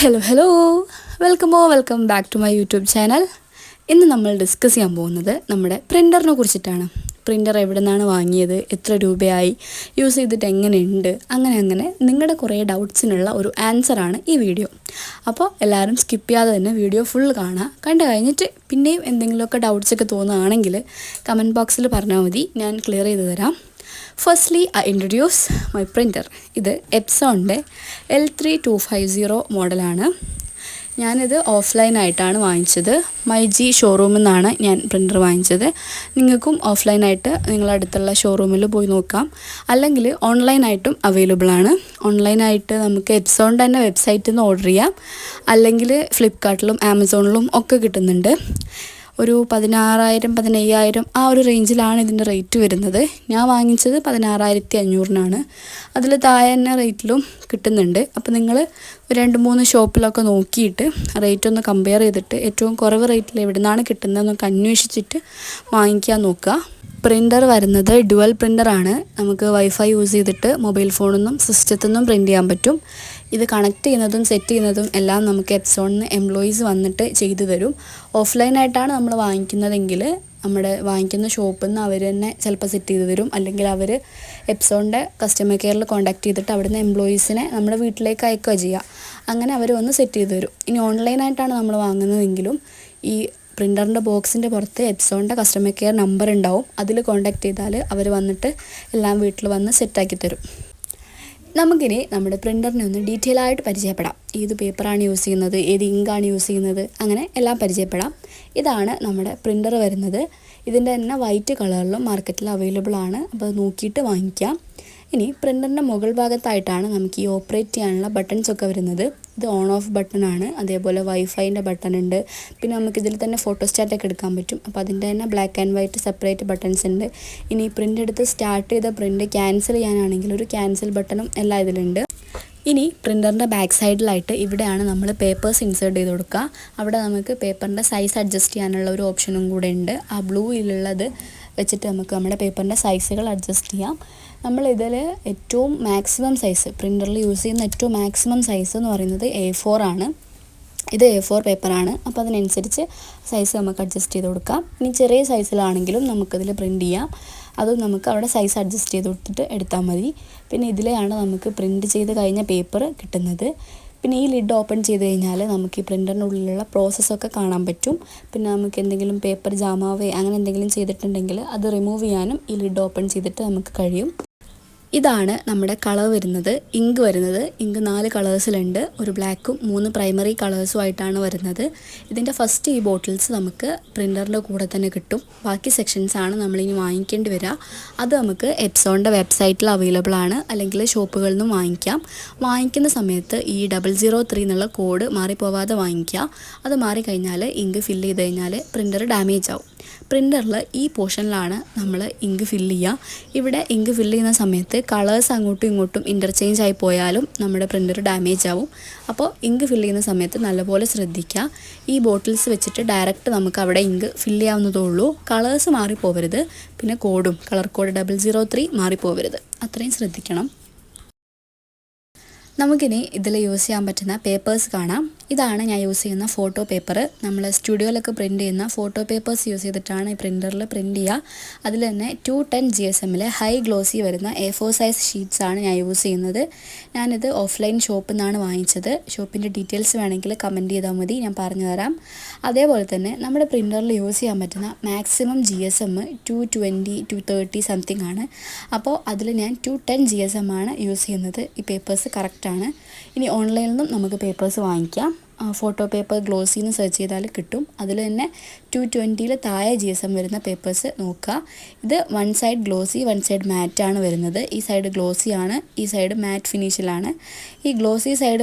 Hello welcome back to my YouTube channel. ഇന്ന് നമ്മൾ discuss ചെയ്യാൻ പോകുന്നത് നമ്മുടെ പ്രിൻ്ററിനെ കുറിച്ചിട്ടാണ്. പ്രിൻ്റർ എവിടെ നിന്നാണ് വാങ്ങിയത്, എത്ര രൂപയായി, യൂസ് ചെയ്തിട്ട് എങ്ങനെയുണ്ട്, അങ്ങനെ നിങ്ങളുടെ കുറേ ഡൗട്ട്സിനുള്ള ഒരു ആൻസറാണ് ഈ വീഡിയോ. അപ്പോൾ എല്ലാവരും സ്കിപ്പ് ചെയ്യാതെ തന്നെ വീഡിയോ ഫുൾ കാണുക. കണ്ടു കഴിഞ്ഞിട്ട് പിന്നെയും എന്തെങ്കിലുമൊക്കെ ഡൗട്ട്സൊക്കെ തോന്നുകയാണെങ്കിൽ കമൻറ്റ് ബോക്സിൽ പറഞ്ഞാൽ മതി, ഞാൻ ക്ലിയർ ചെയ്ത് തരാം. Firstly I introduce my printer. ഇത് എപ്സോണിൻ്റെ L3250 മോഡലാണ്. ഞാനിത് ഓഫ്ലൈനായിട്ടാണ് വാങ്ങിച്ചത്. മൈജി ഷോറൂമിൽ നിന്നാണ് ഞാൻ പ്രിൻ്റർ വാങ്ങിച്ചത്. നിങ്ങൾക്കും ഓഫ്ലൈനായിട്ട് നിങ്ങളുടെ അടുത്തുള്ള ഷോറൂമിൽ പോയി നോക്കാം, അല്ലെങ്കിൽ ഓൺലൈനായിട്ടും അവൈലബിൾ ആണ്. ഓൺലൈനായിട്ട് നമുക്ക് എപ്സോണിൻ്റെ തന്നെ വെബ്സൈറ്റിൽ നിന്ന് ഓർഡർ ചെയ്യാം, അല്ലെങ്കിൽ ഫ്ലിപ്കാർട്ടിലും ആമസോണിലും ഒക്കെ കിട്ടുന്നുണ്ട്. ഒരു 16,000-15,000 ആ ഒരു റേഞ്ചിലാണ് ഇതിൻ്റെ റേറ്റ് വരുന്നത്. ഞാൻ വാങ്ങിച്ചത് 16,500-നാണ്. അതിൽ താഴെ തന്നെ റേറ്റിലും കിട്ടുന്നുണ്ട്. അപ്പോൾ നിങ്ങൾ 2-3 ഷോപ്പിലൊക്കെ നോക്കിയിട്ട് റേറ്റ് ഒന്ന് കമ്പയർ ചെയ്തിട്ട് ഏറ്റവും കുറവ് റേറ്റിൽ എവിടെ നിന്നാണ് കിട്ടുന്നതെന്നൊക്കെ അന്വേഷിച്ചിട്ട് വാങ്ങിക്കാൻ നോക്കുക. പ്രിൻ്റർ വരുന്നത് ഡുവൽ പ്രിൻ്ററാണ്. നമുക്ക് വൈഫൈ യൂസ് ചെയ്തിട്ട് മൊബൈൽ ഫോണിൽ നിന്നും സിസ്റ്റത്തിൽ നിന്നും പ്രിൻ്റ് ചെയ്യാൻ പറ്റും. ഇത് കണക്ട് ചെയ്യുന്നതും സെറ്റ് ചെയ്യുന്നതും എല്ലാം നമുക്ക് എപ്സോണിന് എംപ്ലോയീസ് വന്നിട്ട് ചെയ്തു തരും. ഓഫ്ലൈനായിട്ടാണ് നമ്മൾ വാങ്ങിക്കുന്നതെങ്കിൽ നമ്മുടെ വാങ്ങിക്കുന്ന ഷോപ്പിൽ നിന്ന് അവർ തന്നെ ചിലപ്പോൾ സെറ്റ് ചെയ്ത് തരും, അല്ലെങ്കിൽ അവർ എപ്സോണിൻ്റെ കസ്റ്റമർ കെയറിൽ കോൺടാക്ട് ചെയ്തിട്ട് അവിടുന്ന് എംപ്ലോയീസിനെ നമ്മുടെ വീട്ടിലേക്ക് അയക്കുക ചെയ്യുക. അങ്ങനെ അവർ വന്ന് സെറ്റ് ചെയ്ത് തരും. ഇനി ഓൺലൈനായിട്ടാണ് നമ്മൾ വാങ്ങുന്നതെങ്കിലും ഈ പ്രിൻ്ററിൻ്റെ ബോക്സിൻ്റെ പുറത്ത് എപ്സോണിൻ്റെ കസ്റ്റമർ കെയർ നമ്പർ ഉണ്ടാവും. അതിൽ കോൺടാക്ട് ചെയ്താൽ അവർ വന്നിട്ട് എല്ലാം വീട്ടിൽ വന്ന് സെറ്റാക്കി തരും. നമുക്കിനി നമ്മുടെ പ്രിൻ്ററിനെ ഒന്ന് ഡീറ്റെയിൽ ആയിട്ട് പരിചയപ്പെടാം. ഏത് പേപ്പറാണ് യൂസ് ചെയ്യുന്നത്, ഏത് ഇങ്കാണ് യൂസ് ചെയ്യുന്നത്, അങ്ങനെ എല്ലാം പരിചയപ്പെടാം. ഇതാണ് നമ്മുടെ പ്രിൻ്റർ വരുന്നത്. ഇതിൻ്റെ തന്നെ വൈറ്റ് കളറിലും മാർക്കറ്റിൽ അവൈലബിൾ ആണ്. അപ്പോൾ അത് നോക്കിയിട്ട് വാങ്ങിക്കാം. ഇനി പ്രിൻ്ററിൻ്റെ മുകൾ ഭാഗത്തായിട്ടാണ് നമുക്ക് ഈ ഓപ്പറേറ്റ് ചെയ്യാനുള്ള ബട്ടൺസൊക്കെ വരുന്നത്. ഇത് ഓൺ ഓഫ് ബട്ടൺ ആണ്. അതേപോലെ വൈഫൈൻ്റെ ബട്ടൺ ഉണ്ട്. പിന്നെ നമുക്കിതിൽ തന്നെ ഫോട്ടോസ്റ്റാറ്റൊക്കെ എടുക്കാൻ പറ്റും. അപ്പോൾ അതിൻ്റെ തന്നെ black and white separate buttons ഉണ്ട്. ഇനി പ്രിൻ്റ് എടുത്ത് സ്റ്റാർട്ട് ചെയ്ത പ്രിൻ്റ് ക്യാൻസൽ ചെയ്യാനാണെങ്കിൽ ഒരു ക്യാൻസൽ ബട്ടണും എല്ലാം ഇതിലുണ്ട്. ഇനി പ്രിൻ്ററിൻ്റെ ബാക്ക് സൈഡിലായിട്ട് ഇവിടെയാണ് നമ്മൾ പേപ്പേഴ്സ് ഇൻസേർട്ട് ചെയ്ത് കൊടുക്കുക. അവിടെ നമുക്ക് പേപ്പറിൻ്റെ സൈസ് അഡ്ജസ്റ്റ് ചെയ്യാനുള്ള ഒരു ഓപ്ഷനും കൂടെ ഉണ്ട്. ആ ബ്ലൂയിലുള്ളത് വെച്ചിട്ട് നമുക്ക് നമ്മുടെ പേപ്പറിൻ്റെ സൈസുകൾ അഡ്ജസ്റ്റ് ചെയ്യാം. നമ്മളിതിൽ ഏറ്റവും മാക്സിമം സൈസ്, പ്രിൻ്ററിൽ യൂസ് ചെയ്യുന്ന ഏറ്റവും മാക്സിമം സൈസ് എന്ന് പറയുന്നത് A4 ആണ്. ഇത് A4 പേപ്പറാണ്. അപ്പോൾ അതിനനുസരിച്ച് സൈസ് നമുക്ക് അഡ്ജസ്റ്റ് ചെയ്ത് കൊടുക്കാം. ഇനി ചെറിയ സൈസിലാണെങ്കിലും നമുക്കതിൽ പ്രിൻ്റ് ചെയ്യാം. അതും നമുക്ക് അവിടെ സൈസ് അഡ്ജസ്റ്റ് ചെയ്ത് കൊടുത്തിട്ട് എടുത്താൽ മതി. പിന്നെ ഇതിലെയാണ് നമുക്ക് പ്രിൻ്റ് ചെയ്ത് കഴിഞ്ഞ പേപ്പർ കിട്ടുന്നത്. പിന്നെ ഈ ലിഡ് ഓപ്പൺ ചെയ്ത് കഴിഞ്ഞാൽ നമുക്ക് ഈ പ്രിൻ്ററിൻ്റെ ഉള്ളിലുള്ള പ്രോസസ്സൊക്കെ കാണാൻ പറ്റും. പിന്നെ നമുക്ക് എന്തെങ്കിലും പേപ്പർ ജാമാവേ അങ്ങനെ എന്തെങ്കിലും ചെയ്തിട്ടുണ്ടെങ്കിൽ അത് റിമൂവ് ചെയ്യാനും ഈ ലിഡ് ഓപ്പൺ ചെയ്തിട്ട് നമുക്ക് കഴിയും. ഇതാണ് നമ്മുടെ കളർ വരുന്നത്, ഇങ്ക് വരുന്നത്. ഇങ്ക് 4 കളേഴ്സിലുണ്ട്. ഒരു ബ്ലാക്കും 3 പ്രൈമറി കളേഴ്സും ആയിട്ടാണ് വരുന്നത്. ഇതിൻ്റെ ഫസ്റ്റ് ഈ ബോട്ടിൽസ് നമുക്ക് പ്രിൻ്ററിൻ്റെ കൂടെ തന്നെ കിട്ടും. ബാക്കി സെക്ഷൻസാണ് നമ്മളിനി വാങ്ങിക്കേണ്ടി വരിക. അത് നമുക്ക് എപ്സോണിൻ്റെ വെബ്സൈറ്റിൽ അവൈലബിൾ ആണ്, അല്ലെങ്കിൽ ഷോപ്പുകളിൽ നിന്നും വാങ്ങിക്കാം. വാങ്ങിക്കുന്ന സമയത്ത് ഈ 003 എന്നുള്ള കോഡ് മാറിപ്പോവാതെ വാങ്ങിക്കുക. അത് മാറിക്കഴിഞ്ഞാൽ ഇങ്ക് ഫില്ല് ചെയ്ത് കഴിഞ്ഞാൽ പ്രിൻ്റർ ഡാമേജ് ആവും. പ്രിൻ്ററിൽ ഈ പോർഷനിലാണ് നമ്മൾ ഇങ്ക് ഫില്ല് ചെയ്യുക. ഇവിടെ ഇങ്ക് ഫില്ല് ചെയ്യുന്ന സമയത്ത് കളേഴ്സ് അങ്ങോട്ടും ഇങ്ങോട്ടും ഇൻ്റർചേഞ്ച് ആയി പോയാലും നമ്മുടെ പ്രിൻ്റർ ഡാമേജ് ആവും. അപ്പോൾ ഇങ്ക് ഫില്ല് ചെയ്യുന്ന സമയത്ത് നല്ലപോലെ ശ്രദ്ധിക്കുക. ഈ ബോട്ടിൽസ് വെച്ചിട്ട് ഡയറക്റ്റ് നമുക്ക് അവിടെ ഇങ്ക് ഫില്ല് ചെയ്യാവുന്നതേ ഉള്ളൂ. കളേഴ്സ് മാറിപ്പോവരുത്. പിന്നെ കോഡും കളർ കോഡ് 003 മാറിപ്പോവരുത്. അത്രയും ശ്രദ്ധിക്കണം. നമുക്കിനി ഇതിൽ യൂസ് ചെയ്യാൻ പറ്റുന്ന പേപ്പേഴ്സ് കാണാം. ഇതാണ് ഞാൻ യൂസ് ചെയ്യുന്ന ഫോട്ടോ പേപ്പർ. നമ്മൾ സ്റ്റുഡിയോയിലൊക്കെ പ്രിൻ്റ് ചെയ്യുന്ന ഫോട്ടോ പേപ്പേഴ്സ് യൂസ് ചെയ്തിട്ടാണ് ഈ പ്രിൻ്ററിൽ പ്രിൻ്റ് ചെയ്യുക. അതിൽ തന്നെ 210 GSM ഹൈ ഗ്ലോസി വരുന്ന A4 സൈസ് ഷീറ്റ്സാണ് ഞാൻ യൂസ് ചെയ്യുന്നത്. ഞാനിത് ഓഫ്ലൈൻ ഷോപ്പിൽ നിന്നാണ് വാങ്ങിച്ചത്. ഷോപ്പിൻ്റെ ഡീറ്റെയിൽസ് വേണമെങ്കിൽ കമൻറ്റ് ചെയ്താൽ മതി, ഞാൻ പറഞ്ഞു തരാം. അതേപോലെ തന്നെ നമ്മുടെ പ്രിൻ്ററിൽ യൂസ് ചെയ്യാൻ പറ്റുന്ന മാക്സിമം GSM 220, 230 സംതിങ് ആണ്. അപ്പോൾ അതിൽ ഞാൻ 210 GSM ആണ് യൂസ് ചെയ്യുന്നത്. ഈ പേപ്പേഴ്സ് കറക്റ്റാണ്. ഇനി ഓൺലൈനിൽ നിന്നും നമുക്ക് പേപ്പേഴ്സ് വാങ്ങിക്കാം. ഫോട്ടോ പേപ്പർ ഗ്ലോസിന്ന് സെർച്ച് ചെയ്താൽ കിട്ടും. അതിൽ തന്നെ 220 താഴെ GSM വരുന്ന പേപ്പേഴ്സ് നോക്കുക. ഇത് 1 സൈഡ് ഗ്ലോസി 1 സൈഡ് മാറ്റാണ് വരുന്നത്. ഈ സൈഡ് ഗ്ലോസി ആണ്, ഈ സൈഡ് മാറ്റ് ഫിനിഷിലാണ്. ഈ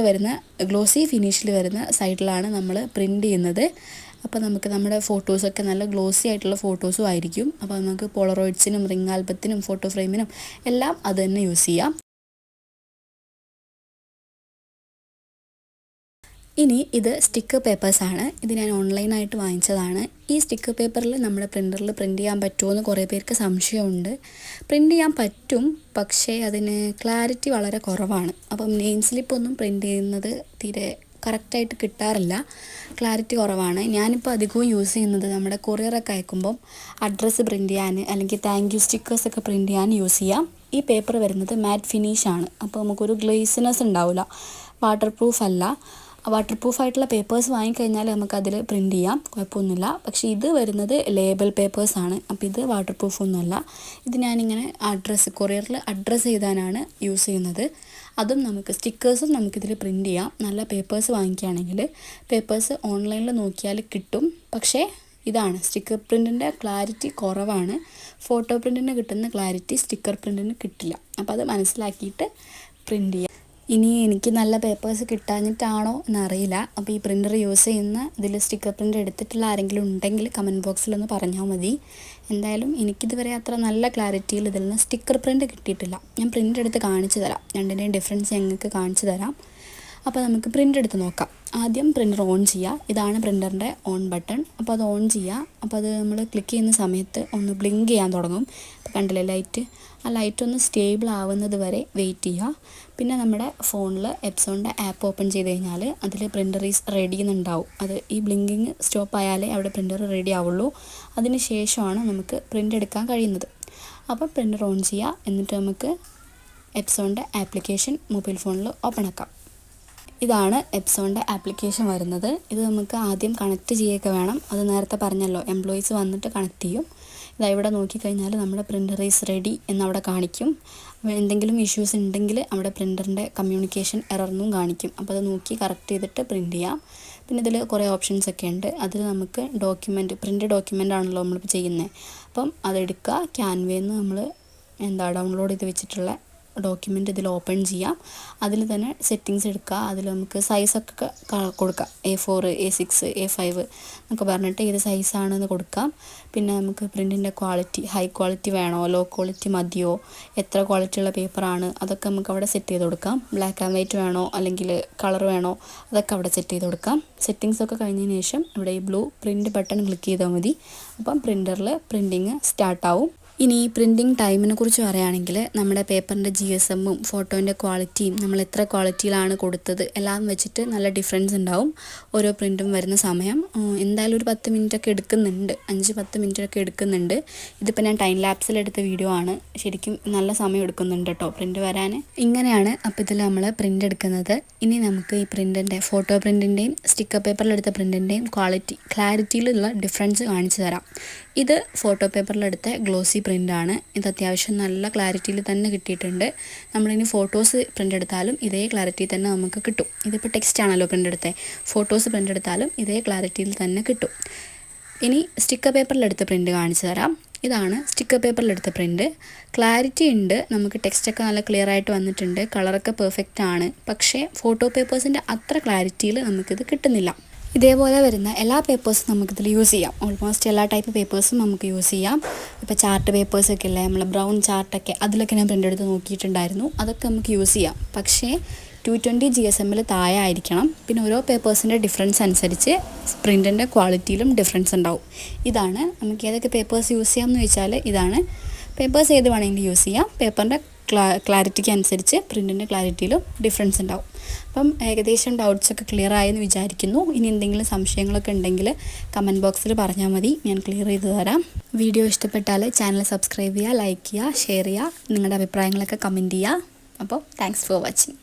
ഗ്ലോസി ഫിനിഷിൽ വരുന്ന സൈഡിലാണ് നമ്മൾ പ്രിൻ്റ് ചെയ്യുന്നത്. അപ്പോൾ നമുക്ക് നമ്മുടെ ഫോട്ടോസൊക്കെ നല്ല ഗ്ലോസി ആയിട്ടുള്ള ഫോട്ടോസും ആയിരിക്കും. അപ്പോൾ നമുക്ക് പോളറോയിഡ്സിനും റിംഗ് ആൽബത്തിനും ഫോട്ടോ ഫ്രെയിമിനും എല്ലാം അത് തന്നെ യൂസ് ചെയ്യാം. ഇനി ഇത് സ്റ്റിക്കർ പേപ്പേഴ്സാണ്. ഇത് ഞാൻ ഓൺലൈനായിട്ട് വാങ്ങിച്ചതാണ്. ഈ സ്റ്റിക്കർ പേപ്പറിൽ നമ്മുടെ പ്രിൻ്ററിൽ പ്രിൻ്റ് ചെയ്യാൻ പറ്റുമോ എന്ന് കുറേ പേർക്ക് സംശയമുണ്ട്. പ്രിൻ്റ് ചെയ്യാൻ പറ്റും, പക്ഷേ അതിന് ക്ലാരിറ്റി വളരെ കുറവാണ്. അപ്പം നെയിം സ്ലിപ്പൊന്നും പ്രിൻ്റ് ചെയ്യുന്നത് തീരെ കറക്റ്റായിട്ട് കിട്ടാറില്ല, ക്ലാരിറ്റി കുറവാണ്. ഞാനിപ്പോൾ അധികവും യൂസ് ചെയ്യുന്നത് നമ്മുടെ കൊറിയറൊക്കെ അയക്കുമ്പം അഡ്രസ്സ് പ്രിൻറ്റ് ചെയ്യാൻ അല്ലെങ്കിൽ താങ്ക് യു സ്റ്റിക്കേഴ്സൊക്കെ പ്രിൻറ്റ് ചെയ്യാൻ യൂസ് ചെയ്യാം. ഈ പേപ്പർ വരുന്നത് മാറ്റ് ഫിനിഷാണ്. അപ്പോൾ നമുക്കൊരു ഗ്ലേസിനെസ് ഉണ്ടാവില്ല, വാട്ടർ പ്രൂഫ് അല്ല. വാട്ടർ പ്രൂഫായിട്ടുള്ള പേപ്പേഴ്സ് വാങ്ങിക്കഴിഞ്ഞാൽ നമുക്കതിൽ പ്രിൻറ്റ് ചെയ്യാം, കുഴപ്പമൊന്നുമില്ല. പക്ഷേ ഇത് വരുന്നത് ലേബൽ പേപ്പേഴ്സാണ്. അപ്പോൾ ഇത് വാട്ടർ പ്രൂഫൊന്നുമല്ല. ഇത് ഞാനിങ്ങനെ കൊറിയറിൽ അഡ്രസ്സ് എഴുതാനാണ് യൂസ് ചെയ്യുന്നത്. അതും നമുക്ക് സ്റ്റിക്കേഴ്സും നമുക്കിതിൽ പ്രിൻറ്റ് ചെയ്യാം. നല്ല പേപ്പേഴ്സ് വാങ്ങിക്കുകയാണെങ്കിൽ പേപ്പേഴ്സ് ഓൺലൈനിൽ നോക്കിയാൽ കിട്ടും. പക്ഷേ ഇതാണ് സ്റ്റിക്കർ പ്രിൻറ്റിൻ്റെ ക്ലാരിറ്റി കുറവാണ്. ഫോട്ടോ പ്രിൻറ്റിന് കിട്ടുന്ന ക്ലാരിറ്റി സ്റ്റിക്കർ പ്രിൻറ്റിന് കിട്ടില്ല. അപ്പോൾ അത് മനസ്സിലാക്കിയിട്ട് പ്രിൻറ്റ് ചെയ്യാം. ഇനി എനിക്ക് നല്ല പേപ്പേഴ്സ് കിട്ടാഞ്ഞിട്ടാണോ എന്നറിയില്ല. അപ്പോൾ ഈ പ്രിൻ്റർ യൂസ് ചെയ്യുന്ന ഇതിൽ സ്റ്റിക്കർ പ്രിൻ്റ് എടുത്തിട്ടുള്ള ആരെങ്കിലും ഉണ്ടെങ്കിൽ കമൻറ്റ് ബോക്സിലൊന്ന് പറഞ്ഞാൽ മതി. എന്തായാലും എനിക്കിതുവരെ അത്ര നല്ല ക്ലാരിറ്റിയിൽ ഇതിൽ നിന്ന് സ്റ്റിക്കർ പ്രിൻ്റ് കിട്ടിയിട്ടില്ല. ഞാൻ പ്രിൻ്റ് എടുത്ത് കാണിച്ചു തരാം, രണ്ടിൻ്റെയും ഡിഫറൻസ് ഞങ്ങൾക്ക് കാണിച്ചു തരാം. അപ്പോൾ നമുക്ക് പ്രിൻ്റ് എടുത്ത് നോക്കാം. ആദ്യം പ്രിൻ്റർ ഓൺ ചെയ്യുക. ഇതാണ് പ്രിൻ്ററിൻ്റെ ഓൺ ബട്ടൺ. അപ്പോൾ അത് ഓൺ ചെയ്യുക. അപ്പോൾ അത് നമ്മൾ ക്ലിക്ക് ചെയ്യുന്ന സമയത്ത് ഒന്ന് ബ്ലിങ്ക് ചെയ്യാൻ തുടങ്ങും. അപ്പോൾ കണ്ടില്ലേ ലൈറ്റ്, ആ ലൈറ്റ് ഒന്ന് സ്റ്റേബിൾ ആവുന്നത് വരെ വെയിറ്റ് ചെയ്യുക. പിന്നെ നമ്മുടെ ഫോണിൽ എപ്സോണിൻ്റെ ആപ്പ് ഓപ്പൺ ചെയ്ത് കഴിഞ്ഞാൽ അതിൽ പ്രിൻ്റർ ഈസ് റെഡി എന്നുണ്ടാവും. അത് ഈ ബ്ലിങ്കിങ് സ്റ്റോപ്പ് ആയാലേ അവിടെ പ്രിൻ്റർ റെഡി ആവുള്ളൂ. അതിന് ശേഷമാണ് നമുക്ക് പ്രിൻ്റ് എടുക്കാൻ കഴിയുന്നത്. അപ്പോൾ പ്രിൻ്റർ ഓൺ ചെയ്യുക. എന്നിട്ട് നമുക്ക് എപ്സോണിൻ്റെ ആപ്ലിക്കേഷൻ മൊബൈൽ ഫോണിൽ ഓപ്പൺ ആക്കാം. ഇതാണ് എപ്സോണിൻ്റെ ആപ്ലിക്കേഷൻ വരുന്നത്. ഇത് നമുക്ക് ആദ്യം കണക്ട് ചെയ്യുകയൊക്കെ വേണം. അത് നേരത്തെ പറഞ്ഞല്ലോ, എംപ്ലോയീസ് വന്നിട്ട് കണക്ട് ചെയ്യും. ഇതാ ഇവിടെ നോക്കിക്കഴിഞ്ഞാൽ നമ്മുടെ പ്രിൻ്റർ ഈസ് റെഡി എന്നവിടെ കാണിക്കും. എന്തെങ്കിലും ഇഷ്യൂസ് ഉണ്ടെങ്കിൽ അവിടെ പ്രിൻ്ററിൻ്റെ കമ്മ്യൂണിക്കേഷൻ എറർന്നും കാണിക്കും. അപ്പോൾ അത് നോക്കി കറക്റ്റ് ചെയ്തിട്ട് പ്രിൻറ്റ് ചെയ്യാം. പിന്നെ ഇതിൽ കുറേ ഓപ്ഷൻസ് ഒക്കെ ഉണ്ട്. അതിൽ നമുക്ക് പ്രിൻ്റ് ഡോക്യുമെൻ്റ് ആണല്ലോ നമ്മളിപ്പോൾ ചെയ്യുന്നത്. അപ്പം അതെടുക്കുക. ക്യാൻവയിൽ നിന്ന് നമ്മൾ ഡൗൺലോഡ് ചെയ്ത് വെച്ചിട്ടുള്ള ഡോക്യുമെൻ്റ് ഇതിൽ ഓപ്പൺ ചെയ്യാം. അതിൽ തന്നെ സെറ്റിങ്സ് എടുക്കുക. അതിൽ നമുക്ക് സൈസൊക്കെ കൊടുക്കാം. A4, A6, A5 എന്നൊക്കെ പറഞ്ഞിട്ട് ഏത് സൈസാണെന്ന് കൊടുക്കാം. പിന്നെ നമുക്ക് പ്രിൻറ്റിൻ്റെ ക്വാളിറ്റി, ഹൈ ക്വാളിറ്റി വേണോ, ലോ ക്വാളിറ്റി മതിയോ, എത്ര ക്വാളിറ്റിയുള്ള പേപ്പറാണ്, അതൊക്കെ നമുക്ക് അവിടെ സെറ്റ് ചെയ്ത് കൊടുക്കാം. ബ്ലാക്ക് ആൻഡ് വൈറ്റ് വേണോ അല്ലെങ്കിൽ കളർ വേണോ, അതൊക്കെ അവിടെ സെറ്റ് ചെയ്ത് കൊടുക്കാം. സെറ്റിങ്സൊക്കെ കഴിഞ്ഞതിന് ശേഷം ഇവിടെ ഈ ബ്ലൂ പ്രിൻറ്റ് ബട്ടൺ ക്ലിക്ക് ചെയ്താൽ മതി. അപ്പം പ്രിൻ്ററിൽ പ്രിൻറ്റിങ് സ്റ്റാർട്ടാവും. ഇനി ഈ പ്രിൻറ്റിങ് ടൈമിനെ കുറിച്ച് പറയുകയാണെങ്കിൽ നമ്മുടെ പേപ്പറിൻ്റെ GSM-ഉം ഫോട്ടോൻ്റെ ക്വാളിറ്റിയും നമ്മൾ എത്ര ക്വാളിറ്റിയിലാണ് കൊടുത്തത് എല്ലാം വെച്ചിട്ട് നല്ല ഡിഫറൻസ് ഉണ്ടാവും ഓരോ പ്രിൻറ്റും വരുന്ന സമയം. എന്തായാലും ഒരു 10 മിനിറ്റൊക്കെ എടുക്കുന്നുണ്ട്, 5-10 മിനിറ്റൊക്കെ എടുക്കുന്നുണ്ട്. ഇതിപ്പോൾ ഞാൻ ടൈം ലാപ്സിലെടുത്ത വീഡിയോ ആണ്. ശരിക്കും നല്ല സമയം എടുക്കുന്നുണ്ട് കേട്ടോ പ്രിൻറ്റ് വരാൻ. ഇങ്ങനെയാണ് അപ്പോൾ ഇതിൽ നമ്മൾ പ്രിൻ്റ് എടുക്കുന്നത്. ഇനി നമുക്ക് ഈ പ്രിൻറ്റിൻ്റെ ഫോട്ടോ പ്രിൻറ്റിൻ്റെയും സ്റ്റിക്കർ പേപ്പറിലെടുത്ത പ്രിൻറ്റിൻ്റെയും ക്ലാരിറ്റിയിലുള്ള ഡിഫറൻസ് കാണിച്ചു തരാം. ഇത് ഫോട്ടോ പേപ്പറിലെടുത്ത ഗ്ലോസി പ്രിൻ്റാണ്. ഇത് അത്യാവശ്യം നല്ല ക്ലാരിറ്റിയിൽ തന്നെ കിട്ടിയിട്ടുണ്ട്. നമ്മളിനി ഫോട്ടോസ് പ്രിൻ്റ് എടുത്താലും ഇതേ ക്ലാരിറ്റി തന്നെ നമുക്ക് കിട്ടും. ഇതിപ്പോൾ ടെക്സ്റ്റ് ആണല്ലോ പ്രിൻ്റ് എടുത്തത്, ഫോട്ടോസ് പ്രിൻ്റ് എടുത്താലും ഇതേ ക്ലാരിറ്റിയിൽ തന്നെ കിട്ടും. ഇനി സ്റ്റിക്കർ പേപ്പറിലെടുത്ത പ്രിൻ്റ് കാണിച്ചു തരാം. ഇതാണ് സ്റ്റിക്കർ പേപ്പറിലെടുത്ത പ്രിൻ്റ്. ക്ലാരിറ്റി ഉണ്ട്, നമുക്ക് ടെക്സ്റ്റൊക്കെ നല്ല ക്ലിയർ ആയിട്ട് വന്നിട്ടുണ്ട്, കളറൊക്കെ പെർഫെക്റ്റ് ആണ്. പക്ഷേ ഫോട്ടോ പേപ്പേഴ്സിൻ്റെ അത്ര ക്ലാരിറ്റിയിൽ നമുക്കിത് കിട്ടുന്നില്ല. ഇതേപോലെ വരുന്ന എല്ലാ പേപ്പേഴ്സും നമുക്കിതിൽ യൂസ് ചെയ്യാം. ഓൾമോസ്റ്റ് എല്ലാ ടൈപ്പ് പേപ്പേഴ്സും നമുക്ക് യൂസ് ചെയ്യാം. ഇപ്പോൾ ചാർട്ട് പേപ്പേഴ്സൊക്കെ ഇല്ലേ, നമ്മൾ ബ്രൗൺ ചാർട്ടൊക്കെ, അതിലൊക്കെ ഞാൻ പ്രിൻ്റ് എടുത്ത് നോക്കിയിട്ടുണ്ടായിരുന്നു. അതൊക്കെ നമുക്ക് യൂസ് ചെയ്യാം. പക്ഷേ 220 GSM-ൽ താഴെ ആയിരിക്കണം. പിന്നെ ഓരോ പേപ്പേഴ്സിൻ്റെ ഡിഫറൻസ് അനുസരിച്ച് പ്രിൻറ്റിൻ്റെ ക്വാളിറ്റിയിലും ഡിഫറൻസ് ഉണ്ടാവും. ഇതാണ് നമുക്ക് ഏതൊക്കെ പേപ്പേഴ്സ് യൂസ് ചെയ്യാം എന്ന് ചോദിച്ചാൽ ഇതാണ്. പേപ്പേഴ്സ് ഏത് വേണമെങ്കിലും യൂസ് ചെയ്യാം. പേപ്പറിൻ്റെ ക്ലാരിറ്റിക്ക് അനുസരിച്ച് പ്രിൻറ്റിൻ്റെ ക്ലാരിറ്റിയിലും ഡിഫറൻസ് ഉണ്ടാവും. അപ്പം ഏകദേശം ഡൗട്ട്സൊക്കെ ക്ലിയർ ആയെന്ന് വിചാരിക്കുന്നു. ഇനി എന്തെങ്കിലും സംശയങ്ങളൊക്കെ ഉണ്ടെങ്കിൽ കമൻറ്റ് ബോക്സിൽ പറഞ്ഞാൽ മതി, ഞാൻ ക്ലിയർ ചെയ്ത് തരാം. വീഡിയോ ഇഷ്ടപ്പെട്ടാൽ ചാനൽ സബ്സ്ക്രൈബ് ചെയ്യുക, ലൈക്ക് ചെയ്യുക, ഷെയർ ചെയ്യുക, നിങ്ങളുടെ അഭിപ്രായങ്ങളൊക്കെ കമൻറ്റ് ചെയ്യുക. അപ്പോൾ താങ്ക്സ് ഫോർ വാച്ചിങ്.